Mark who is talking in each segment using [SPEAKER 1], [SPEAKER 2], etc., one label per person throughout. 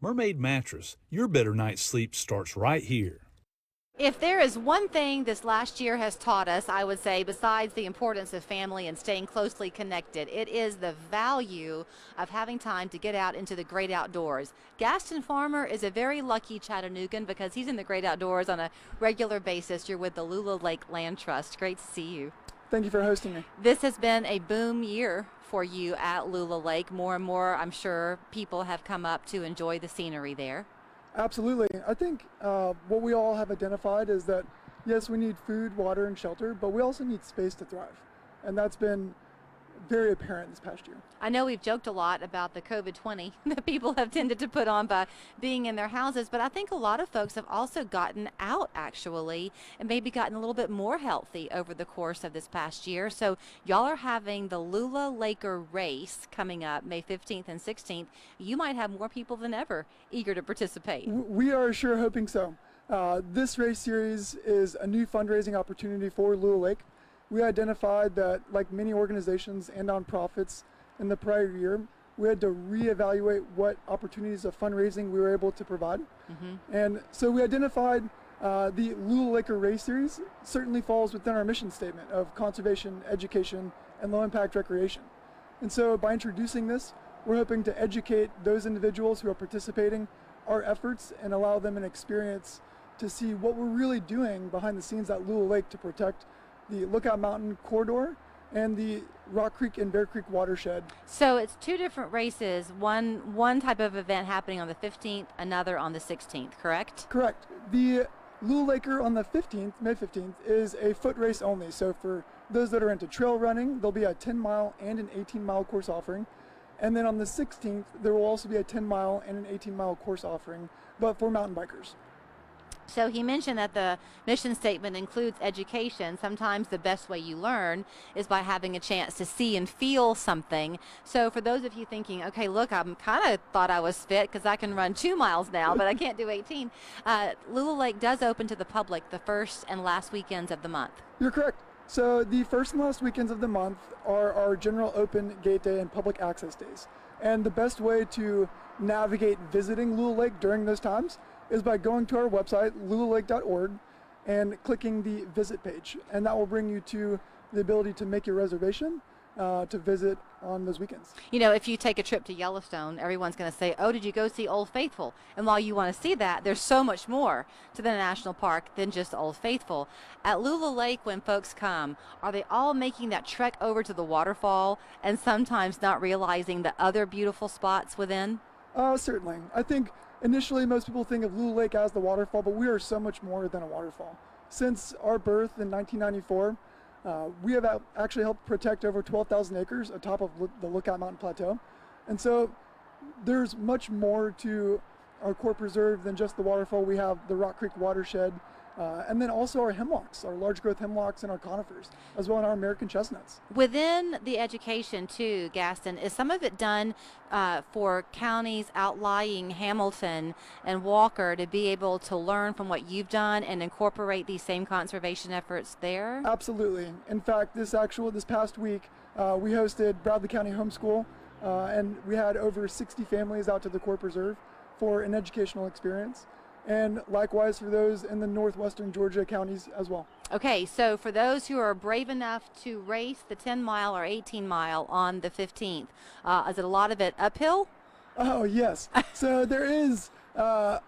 [SPEAKER 1] Mermaid Mattress, your better night's sleep starts right here.
[SPEAKER 2] If there is one thing this last year has taught us, I would say, besides the importance of family and staying closely connected, it is the value of having time to get out into the great outdoors. Gaston Farmer is a very lucky Chattanoogan because he's in the great outdoors on a regular basis. You're with the Lula Lake Land Trust. Great to see you.
[SPEAKER 3] Thank you for hosting me.
[SPEAKER 2] This has been a boom year for you at Lula Lake. More and more, I'm sure, people have come up to enjoy the scenery there.
[SPEAKER 3] Absolutely. I think what we all have identified is that, yes, we need food, water, and shelter, but we also need space to thrive. And that's been very apparent this past year.
[SPEAKER 2] I know we've joked a lot about the COVID-20 that people have tended to put on by being in their houses, but I think a lot of folks have also gotten out actually and maybe gotten a little bit more healthy over the course of this past year. So y'all are having the Lula Laker race coming up May 15th and 16th. You might have more people than ever eager to participate.
[SPEAKER 3] We are sure hoping so. This race series is a new fundraising opportunity for Lula Lake. We identified that, like many organizations and nonprofits in the prior year, we had to reevaluate what opportunities of fundraising we were able to provide. And so we identified the Lula Laker Race Series certainly falls within our mission statement of conservation, education, and low-impact recreation. And so by introducing this, we're hoping to educate those individuals who are participating our efforts and allow them an experience to see what we're really doing behind the scenes at Lula Lake to protect the Lookout Mountain corridor and the Rock Creek and Bear Creek watershed.
[SPEAKER 2] So it's two different races, one type of event happening on the 15th, another on the 16th, correct?
[SPEAKER 3] Correct. The Lula Laker on the 15th, May 15th, is a foot race only. So for those that are into trail running, there'll be a 10-mile and an 18-mile course offering. And then on the 16th, there will also be a 10-mile and an 18-mile course offering, but for mountain bikers.
[SPEAKER 2] So he mentioned that the mission statement includes education. Sometimes the best way you learn is by having a chance to see and feel something. So for those of you thinking, okay, look, I'm kind of thought I was fit because I can run 2 miles now, but I can't do 18. Lula Lake does open to the public the first and last weekends of the month.
[SPEAKER 3] You're correct. So the first and last weekends of the month are our general open gate day and public access days. And the best way to navigate visiting Lula Lake during those times is by going to our website, lulalake.org, and clicking the visit page. And that will bring you to the ability to make your reservation to visit on those weekends.
[SPEAKER 2] You know, if you take a trip to Yellowstone, everyone's going to say, oh, did you go see Old Faithful? And while you want to see that, there's so much more to the national park than just Old Faithful. At Lula Lake, when folks come, are they all making that trek over to the waterfall and sometimes not realizing the other beautiful spots within?
[SPEAKER 3] Certainly. I think initially most people think of Lula Lake as the waterfall, but we are so much more than a waterfall. Since our birth in 1994, we have actually helped protect over 12,000 acres atop of the Lookout Mountain Plateau. And so there's much more to our core preserve than just the waterfall. We have the Rock Creek watershed, and then also our hemlocks, our large growth hemlocks and our conifers, as well as our American chestnuts.
[SPEAKER 2] Within the education too, Gaston, is some of it done for counties outlying Hamilton and Walker to be able to learn from what you've done and incorporate these same conservation efforts there?
[SPEAKER 3] Absolutely. In fact, this past week, we hosted Bradley County Homeschool, and we had over 60 families out to the core preserve for an educational experience. And likewise for those in the northwestern Georgia counties as well.
[SPEAKER 2] Okay, so for those who are brave enough to race the 10-mile or 18-mile on the 15th, is it a lot of it uphill?
[SPEAKER 3] Oh, yes. So there is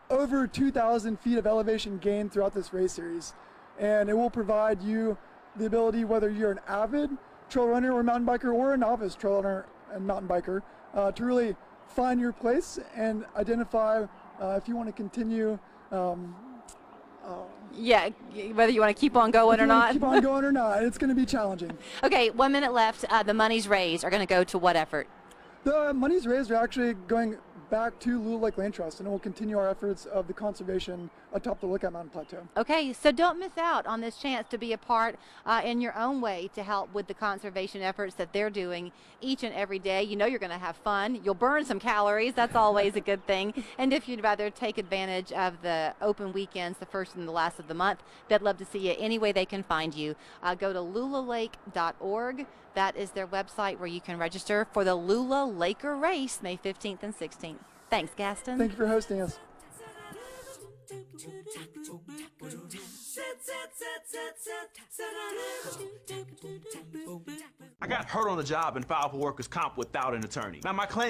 [SPEAKER 3] over 2,000 feet of elevation gained throughout this race series. And it will provide you the ability, whether you're an avid trail runner or mountain biker or a novice trail runner and mountain biker, to really find your place and identify if you want to continue.
[SPEAKER 2] Yeah, whether you want to keep on going or not.
[SPEAKER 3] Keep on going or not. It's going to be challenging.
[SPEAKER 2] Okay, 1 minute left. The monies raised are going to go to what effort?
[SPEAKER 3] The monies raised are actually going back to Lula Lake Land Trust, and it will continue our efforts of the conservation atop the Lookout Mountain Plateau.
[SPEAKER 2] Okay, so don't miss out on this chance to be a part in your own way to help with the conservation efforts that they're doing each and every day. You know you're going to have fun. You'll burn some calories. That's always a good thing. And if you'd rather take advantage of the open weekends, the first and the last of the month, they'd love to see you any way they can find you. Go to lulalake.org. That is their website where you can register for the Lula Laker race May 15th and 16th. Thanks, Gaston.
[SPEAKER 3] Thank you for hosting us.
[SPEAKER 4] I got hurt on the job and filed for workers' comp without an attorney. Now my claim